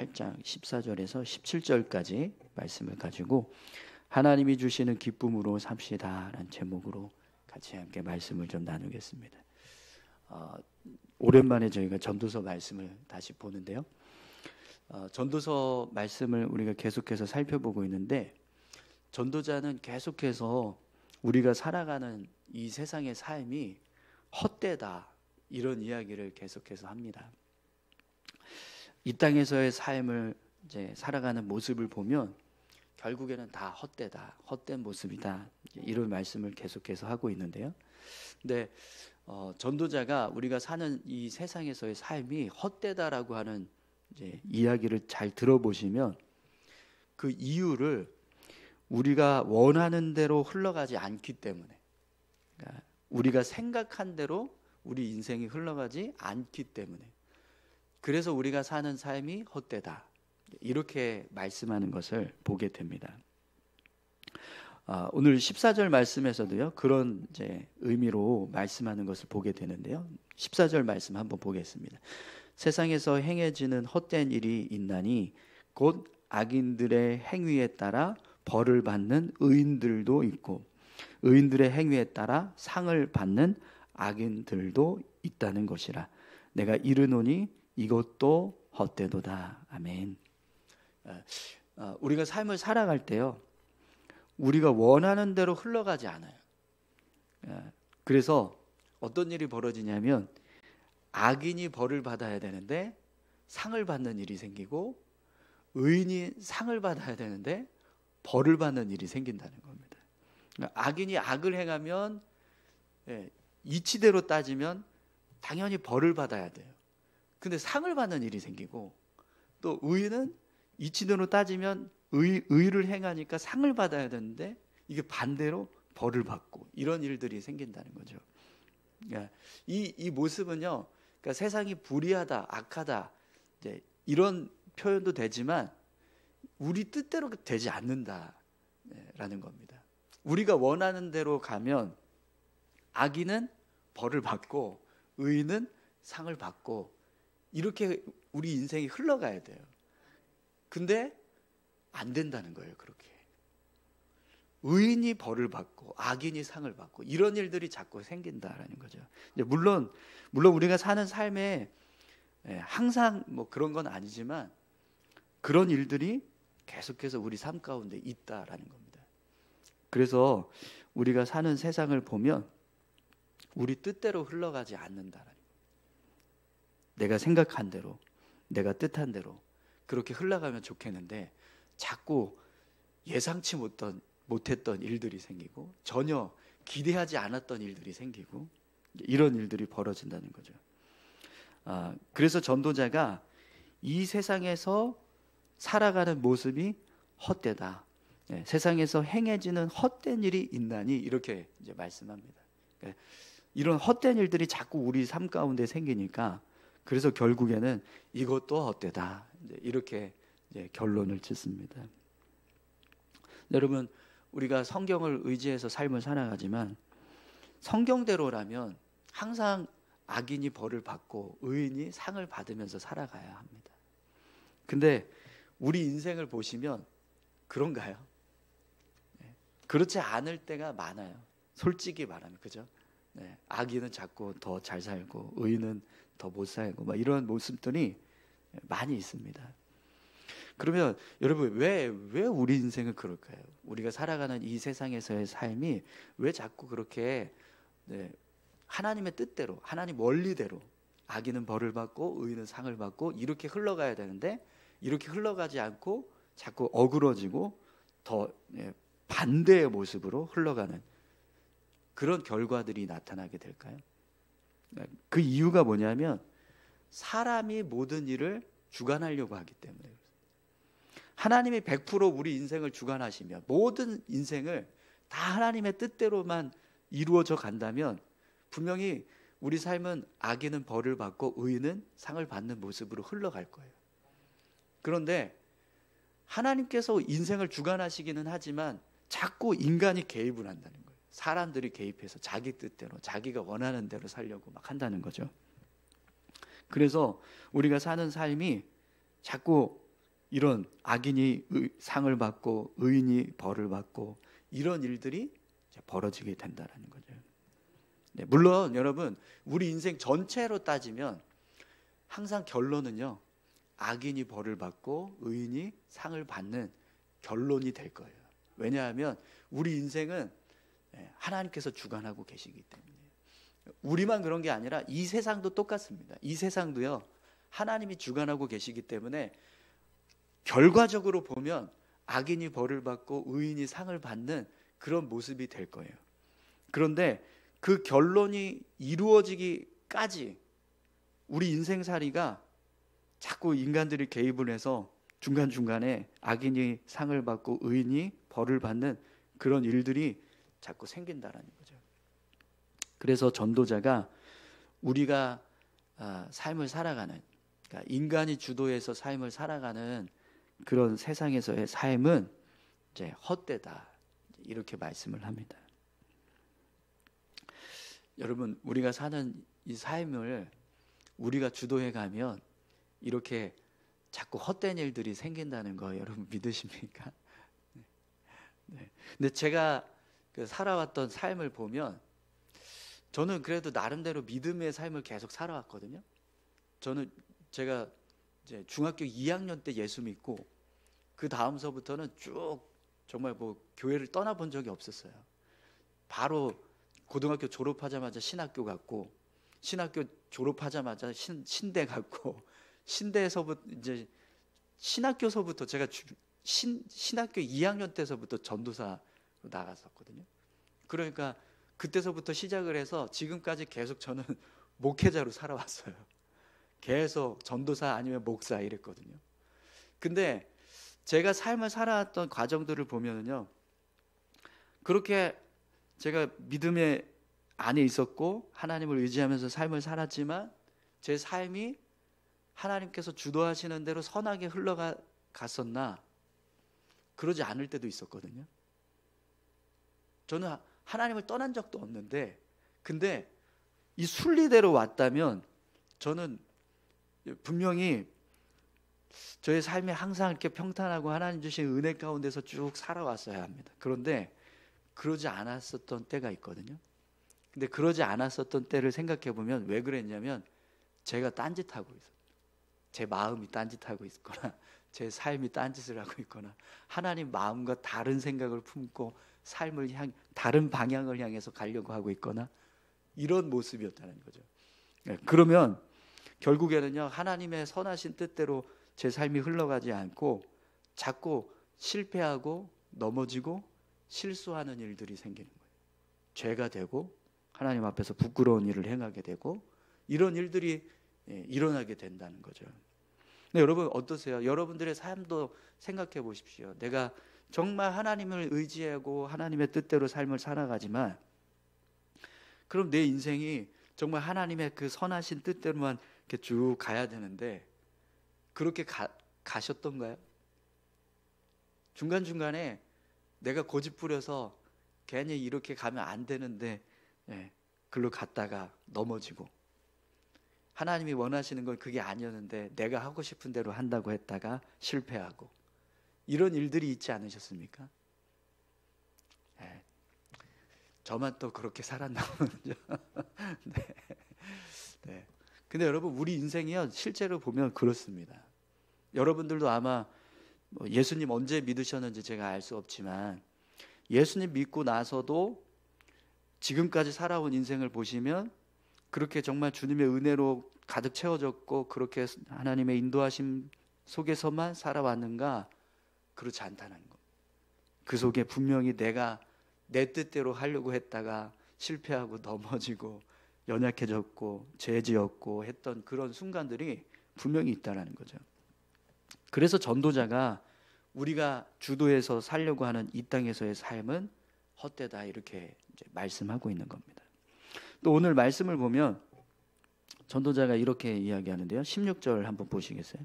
8장 14절에서 17절까지 말씀을 가지고 하나님이 주시는 기쁨으로 삽시다라는 제목으로 같이 함께 말씀을 좀 나누겠습니다. 오랜만에 저희가 전도서 말씀을 다시 보는데요. 전도서 말씀을 우리가 계속해서 살펴보고 있는데, 전도자는 계속해서 우리가 살아가는 이 세상의 삶이 헛되다, 이런 이야기를 계속해서 합니다. 이 땅에서의 삶을 이제 살아가는 모습을 보면 결국에는 다 헛되다, 헛된 모습이다, 이런 말씀을 계속해서 하고 있는데요. 근데 전도자가 우리가 사는 이 세상에서의 삶이 헛되다라고 하는 이제 이야기를 잘 들어보시면 그 이유를 우리가 원하는 대로 흘러가지 않기 때문에, 그러니까 우리가 생각한 대로 우리 인생이 흘러가지 않기 때문에, 그래서 우리가 사는 삶이 헛되다, 이렇게 말씀하는 것을 보게 됩니다. 오늘 14절 말씀에서도요, 그런 이제 의미로 말씀하는 것을 보게 되는데요. 14절 말씀 한번 보겠습니다. 세상에서 행해지는 헛된 일이 있나니 곧 악인들의 행위에 따라 벌을 받는 의인들도 있고 의인들의 행위에 따라 상을 받는 악인들도 있다는 것이라. 내가 이르노니 이것도 헛되도다. 아멘. 우리가 삶을 살아갈 때요, 우리가 원하는 대로 흘러가지 않아요. 그래서 어떤 일이 벌어지냐면 악인이 벌을 받아야 되는데 상을 받는 일이 생기고, 의인이 상을 받아야 되는데 벌을 받는 일이 생긴다는 겁니다. 악인이 악을 행하면 이치대로 따지면 당연히 벌을 받아야 돼요. 근데 상을 받는 일이 생기고, 또 의인은 이치대로 따지면 의를 행하니까 상을 받아야 되는데 이게 반대로 벌을 받고, 이런 일들이 생긴다는 거죠. 이 모습은요, 그러니까 세상이 불의하다, 악하다, 이제 이런 표현도 되지만 우리 뜻대로 되지 않는다라는 겁니다. 우리가 원하는 대로 가면 악인은 벌을 받고 의인은 상을 받고, 이렇게 우리 인생이 흘러가야 돼요. 근데 안 된다는 거예요. 그렇게 의인이 벌을 받고 악인이 상을 받고, 이런 일들이 자꾸 생긴다라는 거죠. 물론 우리가 사는 삶에 항상 뭐 그런 건 아니지만 그런 일들이 계속해서 우리 삶 가운데 있다라는 겁니다. 그래서 우리가 사는 세상을 보면 우리 뜻대로 흘러가지 않는다라는 거예요. 내가 생각한 대로, 내가 뜻한 대로 그렇게 흘러가면 좋겠는데 자꾸 예상치 못했던 일들이 생기고, 전혀 기대하지 않았던 일들이 생기고, 이런 일들이 벌어진다는 거죠. 그래서 전도자가 이 세상에서 살아가는 모습이 헛되다, 세상에서 행해지는 헛된 일이 있나니, 이렇게 이제 말씀합니다. 이런 헛된 일들이 자꾸 우리 삶 가운데 생기니까, 그래서 결국에는 이것도 헛되다, 이렇게 이제 결론을 짓습니다. 여러분, 우리가 성경을 의지해서 삶을 살아가지만 성경대로라면 항상 악인이 벌을 받고 의인이 상을 받으면서 살아가야 합니다. 근데 우리 인생을 보시면 그런가요? 그렇지 않을 때가 많아요. 솔직히 말하면, 그죠? 악인은 자꾸 더 잘 살고 의인은 더 못 살고, 막 이런 모습들이 많이 있습니다. 그러면 여러분, 왜 우리 인생은 그럴까요? 우리가 살아가는 이 세상에서의 삶이 왜 자꾸 그렇게 하나님의 뜻대로, 하나님 원리대로 악인은 벌을 받고 의인은 상을 받고 이렇게 흘러가야 되는데, 이렇게 흘러가지 않고 자꾸 어그러지고 더 반대의 모습으로 흘러가는 그런 결과들이 나타나게 될까요? 그 이유가 뭐냐면 사람이 모든 일을 주관하려고 하기 때문에. 하나님이 100% 우리 인생을 주관하시면, 모든 인생을 다 하나님의 뜻대로만 이루어져 간다면 분명히 우리 삶은 악인은 벌을 받고 의인은 상을 받는 모습으로 흘러갈 거예요. 그런데 하나님께서 인생을 주관하시기는 하지만 자꾸 인간이 개입을 한다는 거예요. 사람들이 개입해서 자기 뜻대로, 자기가 원하는 대로 살려고 막 한다는 거죠. 그래서 우리가 사는 삶이 자꾸 이런 악인이 상을 받고 의인이 벌을 받고 이런 일들이 벌어지게 된다는 거죠. 네, 물론 여러분 우리 인생 전체로 따지면 항상 결론은요, 악인이 벌을 받고 의인이 상을 받는 결론이 될 거예요. 왜냐하면 우리 인생은 하나님께서 주관하고 계시기 때문에. 우리만 그런 게 아니라 이 세상도 똑같습니다. 이 세상도요, 하나님이 주관하고 계시기 때문에 결과적으로 보면 악인이 벌을 받고 의인이 상을 받는 그런 모습이 될 거예요. 그런데 그 결론이 이루어지기까지 우리 인생살이가 자꾸 인간들이 개입을 해서 중간중간에 악인이 상을 받고 의인이 벌을 받는 그런 일들이 자꾸 생긴다라는 거죠. 그래서 전도자가 우리가 삶을 살아가는, 그러니까 인간이 주도해서 삶을 살아가는 그런 세상에서의 삶은 이제 헛되다, 이렇게 말씀을 합니다. 여러분, 우리가 사는 이 삶을 우리가 주도해 가면 이렇게 자꾸 헛된 일들이 생긴다는 거 여러분 믿으십니까? 네. 근데 제가 살아왔던 삶을 보면 저는 그래도 나름대로 믿음의 삶을 계속 살아왔거든요. 제가 이제 중학교 2학년 때 예수 믿고 그 다음서부터는 쭉 정말 뭐 교회를 떠나본 적이 없었어요. 바로 고등학교 졸업하자마자 신학교 갔고, 신학교 졸업하자마자 신대 갔고, 신대에서부터 이제 신학교서부터 제가 신학교 2학년 때서부터 전도사로 나갔었거든요. 그러니까 그때서부터 시작을 해서 지금까지 계속 저는 목회자로 살아왔어요. 계속 전도사 아니면 목사 이랬거든요. 근데 제가 삶을 살아왔던 과정들을 보면은요, 그렇게 제가 믿음의 안에 있었고 하나님을 의지하면서 삶을 살았지만 제 삶이 하나님께서 주도하시는 대로 선하게 흘러갔었나, 그러지 않을 때도 있었거든요. 저는 하나님을 떠난 적도 없는데, 근데 이 순리대로 왔다면 저는 분명히 저의 삶이 항상 이렇게 평탄하고 하나님 주신 은혜 가운데서 쭉 살아왔어야 합니다. 그런데 그러지 않았었던 때가 있거든요. 근데 그러지 않았었던 때를 생각해 보면 왜 그랬냐면 제가 딴짓하고 있어요. 제 마음이 딴짓하고 있거나 제 삶이 딴짓을 하고 있거나 하나님 마음과 다른 생각을 품고 삶을 다른 방향을 향해서 가려고 하고 있거나 이런 모습이었다는 거죠. 그러면 결국에는요, 하나님의 선하신 뜻대로 제 삶이 흘러가지 않고 자꾸 실패하고 넘어지고 실수하는 일들이 생기는 거예요. 죄가 되고 하나님 앞에서 부끄러운 일을 행하게 되고 이런 일들이 일어나게 된다는 거죠. 근데 여러분 어떠세요? 여러분들의 삶도 생각해 보십시오. 내가 정말 하나님을 의지하고 하나님의 뜻대로 삶을 살아가지만 그럼 내 인생이 정말 하나님의 그 선하신 뜻대로만 이렇게 쭉 가야 되는데 그렇게 가셨던가요? 중간중간에 내가 고집 부려서 괜히 이렇게 가면 안 되는데 글로 갔다가 넘어지고, 하나님이 원하시는 건 그게 아니었는데 내가 하고 싶은 대로 한다고 했다가 실패하고, 이런 일들이 있지 않으셨습니까? 저만 또 그렇게 살았나 보죠. 네. 네. 근데 여러분 우리 인생이요 실제로 보면 그렇습니다. 여러분들도 아마 예수님 언제 믿으셨는지 제가 알 수 없지만 예수님 믿고 나서도 지금까지 살아온 인생을 보시면 그렇게 정말 주님의 은혜로 가득 채워졌고 그렇게 하나님의 인도하심 속에서만 살아왔는가? 그렇지 않다는 것. 그 속에 분명히 내가 내 뜻대로 하려고 했다가 실패하고 넘어지고 연약해졌고 죄지었고 했던 그런 순간들이 분명히 있다는 거죠. 그래서 전도자가 우리가 주도해서 살려고 하는 이 땅에서의 삶은 헛되다 이렇게 이제 말씀하고 있는 겁니다. 또 오늘 말씀을 보면 전도자가 이렇게 이야기하는데요. 16절 한번 보시겠어요?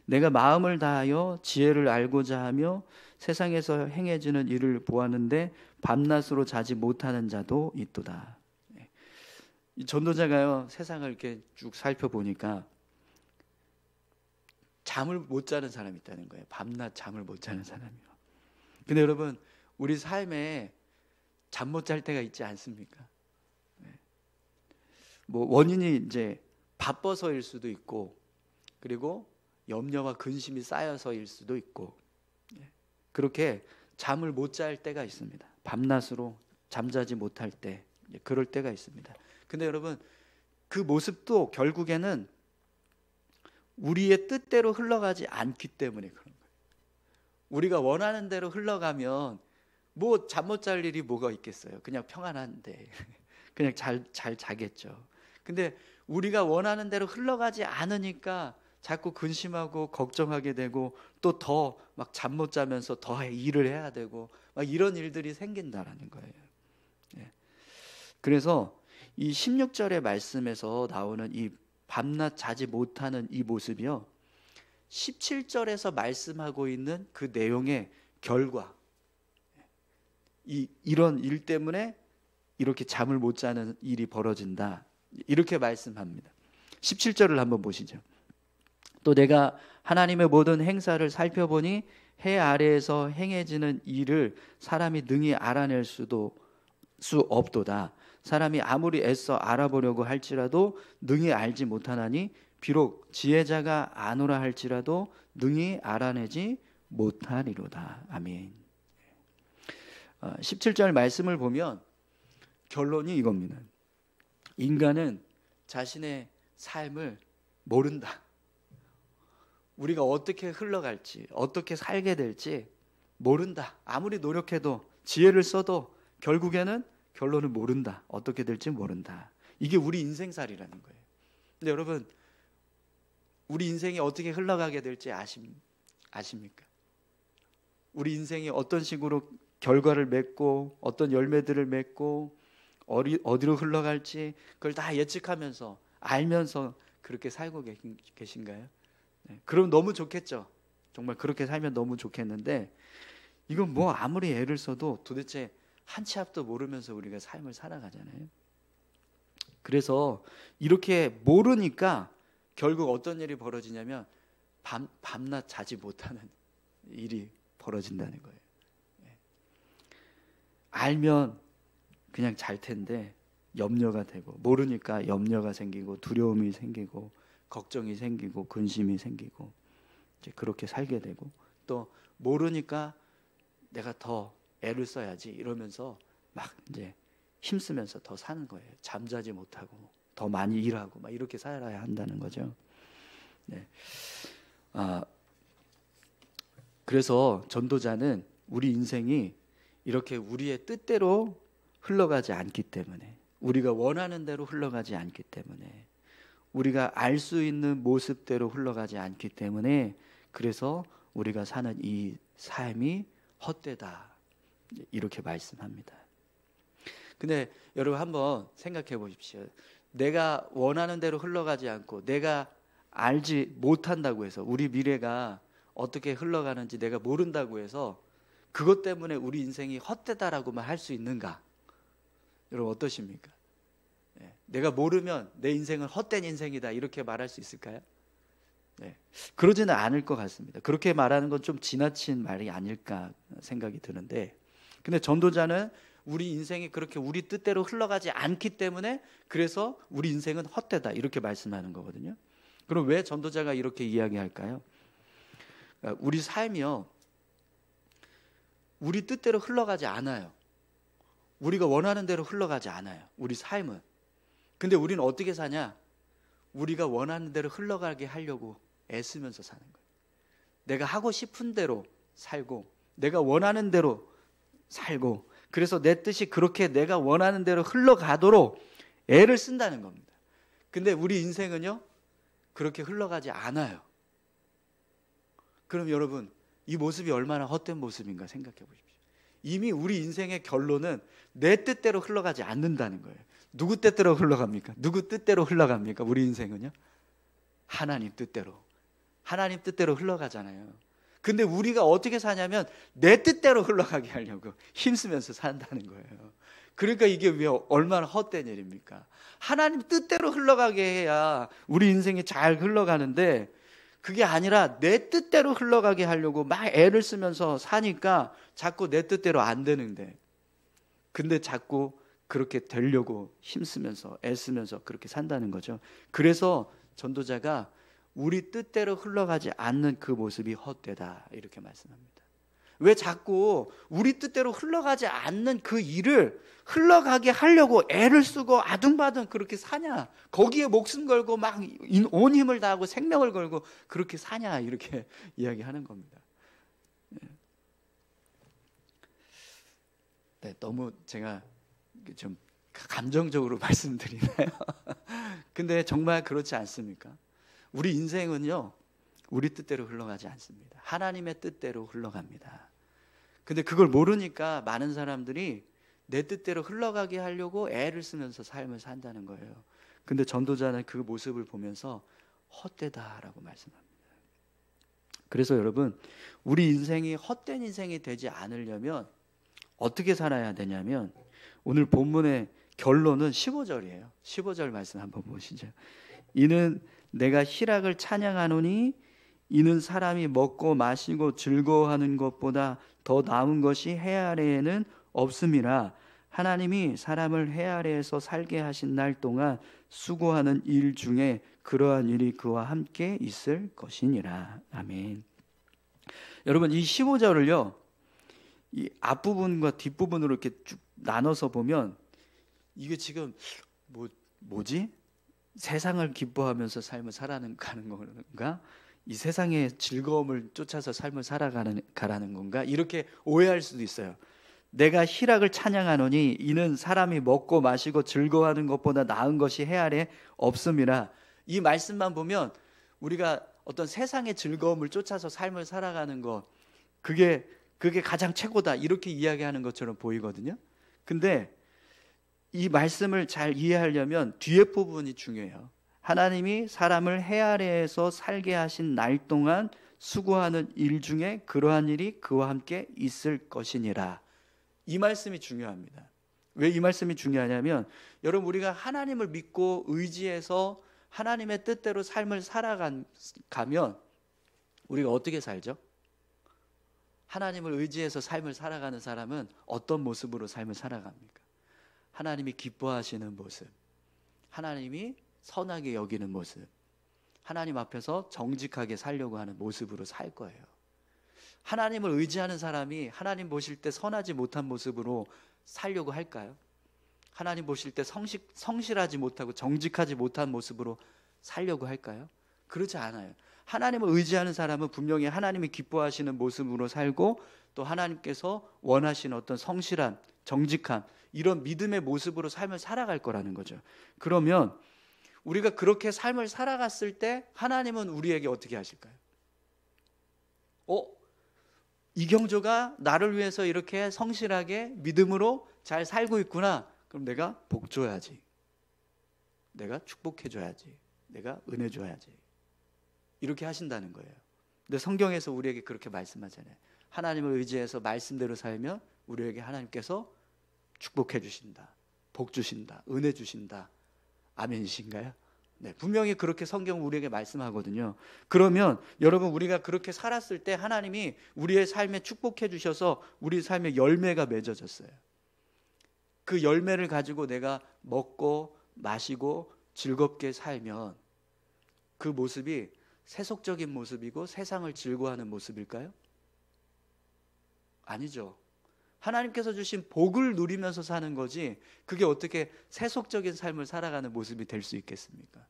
내가 마음을 다하여 지혜를 알고자 하며 세상에서 행해지는 일을 보았는데 밤낮으로 자지 못하는 자도 있도다. 이 전도자가요 세상을 이렇게 쭉 살펴보니까 잠을 못 자는 사람이 있다는 거예요. 밤낮 잠을 못 자는 사람이요. 근데 여러분, 우리 삶에 잠 못 잘 때가 있지 않습니까? 뭐 원인이 이제 바빠서일 수도 있고, 그리고 염려와 근심이 쌓여서일 수도 있고, 그렇게 잠을 못 잘 때가 있습니다. 밤낮으로 잠자지 못할 때, 그럴 때가 있습니다. 근데 여러분, 그 모습도 결국에는 우리의 뜻대로 흘러가지 않기 때문에 그런 거예요. 우리가 원하는 대로 흘러가면 뭐 잠 못 잘 일이 뭐가 있겠어요. 그냥 평안한데 그냥 잘 자겠죠. 근데 우리가 원하는 대로 흘러가지 않으니까 자꾸 근심하고 걱정하게 되고, 또 더 막 잠 못 자면서 더 일을 해야 되고, 막 이런 일들이 생긴다라는 거예요. 그래서 이 16절의 말씀에서 나오는 이 밤낮 자지 못하는 이 모습이요, 17절에서 말씀하고 있는 그 내용의 결과, 이런 일 때문에 이렇게 잠을 못 자는 일이 벌어진다, 이렇게 말씀합니다. 17절을 한번 보시죠. 또 내가 하나님의 모든 행사를 살펴보니 해 아래에서 행해지는 일을 사람이 능히 알아낼 수 없도다. 사람이 아무리 애써 알아보려고 할지라도 능히 알지 못하나니 비록 지혜자가 아노라 할지라도 능히 알아내지 못하리로다. 아멘. 17절 말씀을 보면 결론이 이겁니다. 인간은 자신의 삶을 모른다. 우리가 어떻게 흘러갈지, 어떻게 살게 될지 모른다. 아무리 노력해도, 지혜를 써도 결국에는 결론을 모른다. 어떻게 될지 모른다. 이게 우리 인생살이라는 거예요. 근데 여러분, 우리 인생이 어떻게 흘러가게 될지 아십니까? 우리 인생이 어떤 식으로 결과를 맺고 어떤 열매들을 맺고 어디로 흘러갈지 그걸 다 예측하면서 알면서 그렇게 살고 계신가요? 그럼 너무 좋겠죠. 정말 그렇게 살면 너무 좋겠는데, 이건 뭐 아무리 애를 써도 도대체 한 치 앞도 모르면서 우리가 삶을 살아가잖아요. 그래서 이렇게 모르니까 결국 어떤 일이 벌어지냐면 밤낮 자지 못하는 일이 벌어진다는 거예요. 알면 그냥 잘 텐데 염려가 되고, 모르니까 염려가 생기고 두려움이 생기고 걱정이 생기고 근심이 생기고, 이제 그렇게 살게 되고, 또 모르니까 내가 더 애를 써야지 이러면서 막 이제 힘쓰면서 더 사는 거예요. 잠자지 못하고 더 많이 일하고 막 이렇게 살아야 한다는 거죠. 그래서 전도자는 우리 인생이 이렇게 우리의 뜻대로 흘러가지 않기 때문에, 우리가 원하는 대로 흘러가지 않기 때문에, 우리가 알 수 있는 모습대로 흘러가지 않기 때문에, 그래서 우리가 사는 이 삶이 헛되다, 이렇게 말씀합니다. 근데 여러분 한번 생각해 보십시오. 내가 원하는 대로 흘러가지 않고 내가 알지 못한다고 해서, 우리 미래가 어떻게 흘러가는지 내가 모른다고 해서 그것 때문에 우리 인생이 헛되다라고만 할 수 있는가? 여러분 어떠십니까? 내가 모르면 내 인생은 헛된 인생이다, 이렇게 말할 수 있을까요? 그러지는 않을 것 같습니다. 그렇게 말하는 건 좀 지나친 말이 아닐까 생각이 드는데, 근데 전도자는 우리 인생이 그렇게 우리 뜻대로 흘러가지 않기 때문에 그래서 우리 인생은 헛되다, 이렇게 말씀하는 거거든요. 그럼 왜 전도자가 이렇게 이야기할까요? 우리 삶이요, 우리 뜻대로 흘러가지 않아요. 우리가 원하는 대로 흘러가지 않아요, 우리 삶은. 근데 우리는 어떻게 사냐? 우리가 원하는 대로 흘러가게 하려고 애쓰면서 사는 거예요. 내가 하고 싶은 대로 살고, 내가 원하는 대로 살고, 그래서 내 뜻이 그렇게 내가 원하는 대로 흘러가도록 애를 쓴다는 겁니다. 근데 우리 인생은요, 그렇게 흘러가지 않아요. 그럼 여러분, 이 모습이 얼마나 헛된 모습인가 생각해 보십시오. 이미 우리 인생의 결론은 내 뜻대로 흘러가지 않는다는 거예요. 누구 뜻대로 흘러갑니까? 누구 뜻대로 흘러갑니까? 우리 인생은요, 하나님 뜻대로. 하나님 뜻대로 흘러가잖아요. 근데 우리가 어떻게 사냐면 내 뜻대로 흘러가게 하려고 힘쓰면서 산다는 거예요. 그러니까 이게 왜 얼마나 헛된 일입니까? 하나님 뜻대로 흘러가게 해야 우리 인생이 잘 흘러가는데, 그게 아니라 내 뜻대로 흘러가게 하려고 막 애를 쓰면서 사니까 자꾸 내 뜻대로 안 되는데, 근데 자꾸 그렇게 되려고 힘쓰면서 애쓰면서 그렇게 산다는 거죠. 그래서 전도자가 우리 뜻대로 흘러가지 않는 그 모습이 헛되다 이렇게 말씀합니다. 왜 자꾸 우리 뜻대로 흘러가지 않는 그 일을 흘러가게 하려고 애를 쓰고 아둥바둥 그렇게 사냐? 거기에 목숨 걸고 막 온 힘을 다하고 생명을 걸고 그렇게 사냐? 이렇게 이야기하는 겁니다. 네, 너무 제가 좀 감정적으로 말씀드리나요? 근데 정말 그렇지 않습니까? 우리 인생은요, 우리 뜻대로 흘러가지 않습니다. 하나님의 뜻대로 흘러갑니다. 근데 그걸 모르니까 많은 사람들이 내 뜻대로 흘러가게 하려고 애를 쓰면서 삶을 산다는 거예요. 근데 전도자는 그 모습을 보면서 헛되다라고 말씀합니다. 그래서 여러분, 우리 인생이 헛된 인생이 되지 않으려면 어떻게 살아야 되냐면, 오늘 본문의 결론은 15절이에요. 15절 말씀 한번 보시죠. 이는 내가 희락을 찬양하노니 이는 사람이 먹고 마시고 즐거워하는 것보다 더 나은 것이 해 아래에는 없음이라. 하나님이 사람을 해 아래에서 살게 하신 날 동안 수고하는 일 중에 그러한 일이 그와 함께 있을 것이니라. 아멘. 여러분, 이 15절을요, 이 앞부분과 뒷부분으로 이렇게 쭉 나눠서 보면 이게 지금 뭐지? 세상을 기뻐하면서 삶을 살아가는 건가? 이 세상의 즐거움을 쫓아서 삶을 살아가라는 건가? 이렇게 오해할 수도 있어요. 내가 희락을 찬양하노니 이는 사람이 먹고 마시고 즐거워하는 것보다 나은 것이 해 아래 없음이라. 이 말씀만 보면 우리가 어떤 세상의 즐거움을 쫓아서 삶을 살아가는 것, 그게 가장 최고다 이렇게 이야기하는 것처럼 보이거든요. 근데 이 말씀을 잘 이해하려면 뒤에 부분이 중요해요. 하나님이 사람을 해 아래에서 살게 하신 날 동안 수고하는 일 중에 그러한 일이 그와 함께 있을 것이니라. 이 말씀이 중요합니다. 왜 이 말씀이 중요하냐면, 여러분, 우리가 하나님을 믿고 의지해서 하나님의 뜻대로 삶을 살아가면 우리가 어떻게 살죠? 하나님을 의지해서 삶을 살아가는 사람은 어떤 모습으로 삶을 살아갑니까? 하나님이 기뻐하시는 모습, 하나님이 선하게 여기는 모습, 하나님 앞에서 정직하게 살려고 하는 모습으로 살 거예요. 하나님을 의지하는 사람이 하나님 보실 때 선하지 못한 모습으로 살려고 할까요? 하나님 보실 때 성실하지 못하고 정직하지 못한 모습으로 살려고 할까요? 그렇지 않아요. 하나님을 의지하는 사람은 분명히 하나님이 기뻐하시는 모습으로 살고, 또 하나님께서 원하시는 어떤 성실함, 정직함, 이런 믿음의 모습으로 삶을 살아갈 거라는 거죠. 그러면 우리가 그렇게 삶을 살아갔을 때 하나님은 우리에게 어떻게 하실까요? 이경조가 나를 위해서 이렇게 성실하게 믿음으로 잘 살고 있구나. 그럼 내가 복 줘야지, 내가 축복해 줘야지, 내가 은혜 줘야지, 이렇게 하신다는 거예요. 근데 성경에서 우리에게 그렇게 말씀하잖아요. 하나님을 의지해서 말씀대로 살면 우리에게 하나님께서 축복해 주신다, 복 주신다, 은혜 주신다. 아멘이신가요? 네, 분명히 그렇게 성경 우리에게 말씀하거든요. 그러면 여러분, 우리가 그렇게 살았을 때 하나님이 우리의 삶에 축복해 주셔서 우리 삶에 열매가 맺어졌어요. 그 열매를 가지고 내가 먹고 마시고 즐겁게 살면 그 모습이 세속적인 모습이고 세상을 즐거워하는 모습일까요? 아니죠. 하나님께서 주신 복을 누리면서 사는 거지, 그게 어떻게 세속적인 삶을 살아가는 모습이 될 수 있겠습니까?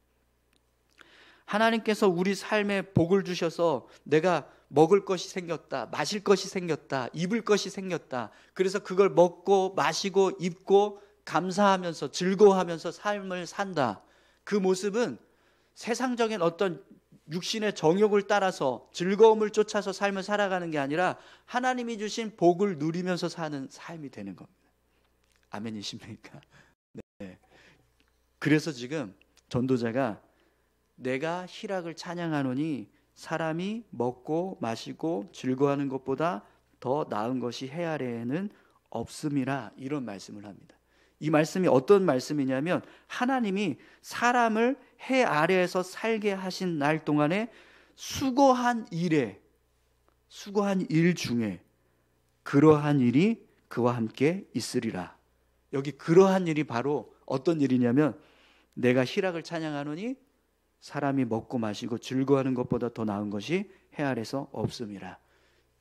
하나님께서 우리 삶에 복을 주셔서 내가 먹을 것이 생겼다, 마실 것이 생겼다, 입을 것이 생겼다. 그래서 그걸 먹고 마시고 입고 감사하면서 즐거워하면서 삶을 산다. 그 모습은 세상적인 어떤 육신의 정욕을 따라서 즐거움을 쫓아서 삶을 살아가는 게 아니라 하나님이 주신 복을 누리면서 사는 삶이 되는 겁니다. 아멘이십니까? 네. 그래서 지금 전도자가 내가 희락을 찬양하노니 사람이 먹고 마시고 즐거워하는 것보다 더 나은 것이 해 아래에는 없음이라, 이런 말씀을 합니다. 이 말씀이 어떤 말씀이냐면, 하나님이 사람을 해 아래에서 살게 하신 날 동안에 수고한 일 중에 그러한 일이 그와 함께 있으리라. 여기 그러한 일이 바로 어떤 일이냐면 내가 희락을 찬양하노니 사람이 먹고 마시고 즐거워하는 것보다 더 나은 것이 해 아래서 없음이라.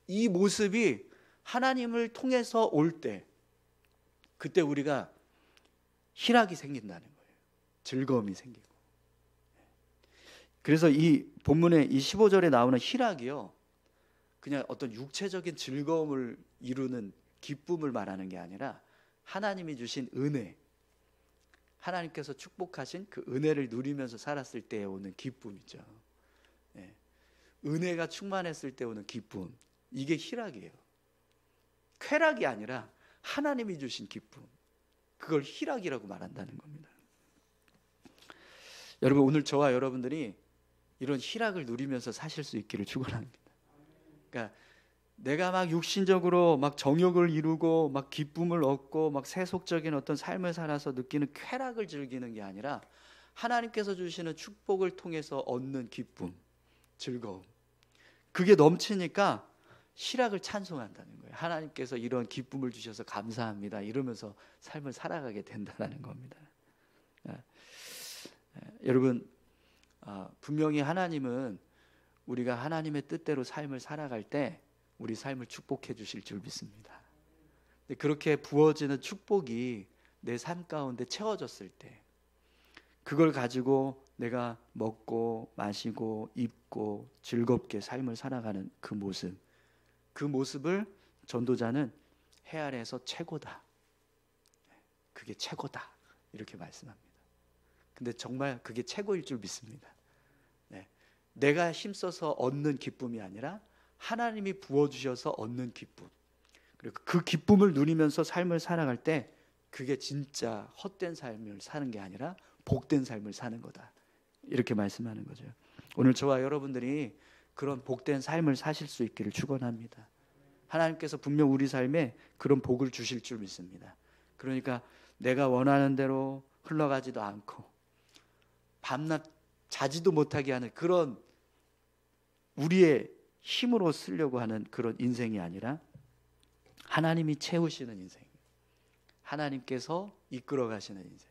이 모습이 하나님을 통해서 올 때 그때 우리가 희락이 생긴다는 거예요. 즐거움이 생기고. 그래서 이 본문의 이 15절에 나오는 희락이요, 그냥 어떤 육체적인 즐거움을 이루는 기쁨을 말하는 게 아니라 하나님이 주신 은혜, 하나님께서 축복하신 그 은혜를 누리면서 살았을 때 오는 기쁨이죠. 은혜가 충만했을 때 오는 기쁨, 이게 희락이에요. 쾌락이 아니라 하나님이 주신 기쁨, 그걸 희락이라고 말한다는 겁니다. 여러분, 오늘 저와 여러분들이 이런 희락을 누리면서 사실 수 있기를 축원합니다. 그러니까 내가 막 육신적으로 막 정욕을 이루고 막 기쁨을 얻고 막 세속적인 어떤 삶을 살아서 느끼는 쾌락을 즐기는 게 아니라 하나님께서 주시는 축복을 통해서 얻는 기쁨, 즐거움, 그게 넘치니까 희락을 찬송한다는 거예요. 하나님께서 이런 기쁨을 주셔서 감사합니다 이러면서 삶을 살아가게 된다는 겁니다. 여러분, 분명히 하나님은 우리가 하나님의 뜻대로 삶을 살아갈 때 우리 삶을 축복해 주실 줄 믿습니다. 근데 그렇게 부어지는 축복이 내 삶 가운데 채워졌을 때 그걸 가지고 내가 먹고 마시고 입고 즐겁게 삶을 살아가는 그 모습을 전도자는 해 아래에서 최고다, 그게 최고다 이렇게 말씀합니다. 근데 정말 그게 최고일 줄 믿습니다. 내가 힘써서 얻는 기쁨이 아니라 하나님이 부어주셔서 얻는 기쁨, 그리고 그 기쁨을 누리면서 삶을 살아갈 때 그게 진짜 헛된 삶을 사는 게 아니라 복된 삶을 사는 거다, 이렇게 말씀하는 거죠. 오늘 저와 여러분들이 그런 복된 삶을 사실 수 있기를 축원합니다. 하나님께서 분명 우리 삶에 그런 복을 주실 줄 믿습니다. 그러니까 내가 원하는 대로 흘러가지도 않고 밤낮 자지도 못하게 하는 그런 우리의 힘으로 쓰려고 하는 그런 인생이 아니라 하나님이 채우시는 인생, 하나님께서 이끌어 가시는 인생,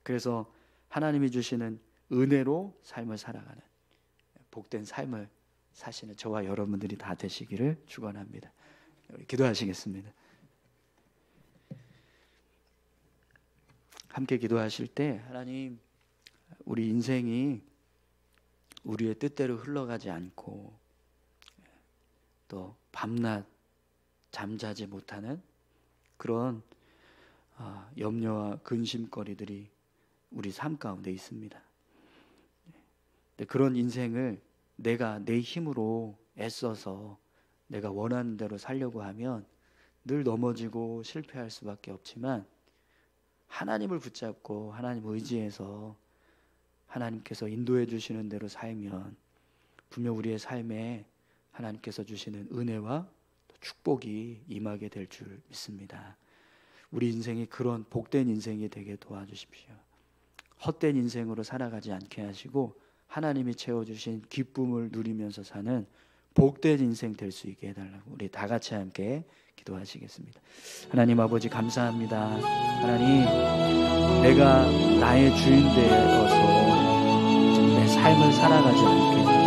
그래서 하나님이 주시는 은혜로 삶을 살아가는 복된 삶을 사시는 저와 여러분들이 다 되시기를 축원합니다. 기도하시겠습니다. 함께 기도하실 때 하나님, 우리 인생이 우리의 뜻대로 흘러가지 않고 또 밤낮 잠자지 못하는 그런 염려와 근심거리들이 우리 삶 가운데 있습니다. 그런 인생을 내가 내 힘으로 애써서 내가 원하는 대로 살려고 하면 늘 넘어지고 실패할 수밖에 없지만 하나님을 붙잡고 하나님 의지해서 하나님께서 인도해 주시는 대로 살면 분명 우리의 삶에 하나님께서 주시는 은혜와 축복이 임하게 될 줄 믿습니다. 우리 인생이 그런 복된 인생이 되게 도와주십시오. 헛된 인생으로 살아가지 않게 하시고 하나님이 채워주신 기쁨을 누리면서 사는 복된 인생 될 수 있게 해달라고 우리 다 같이 함께 기도하시겠습니다. 하나님 아버지, 감사합니다. 하나님, 내가 나의 주인 되어서 내 삶을 살아가지 않게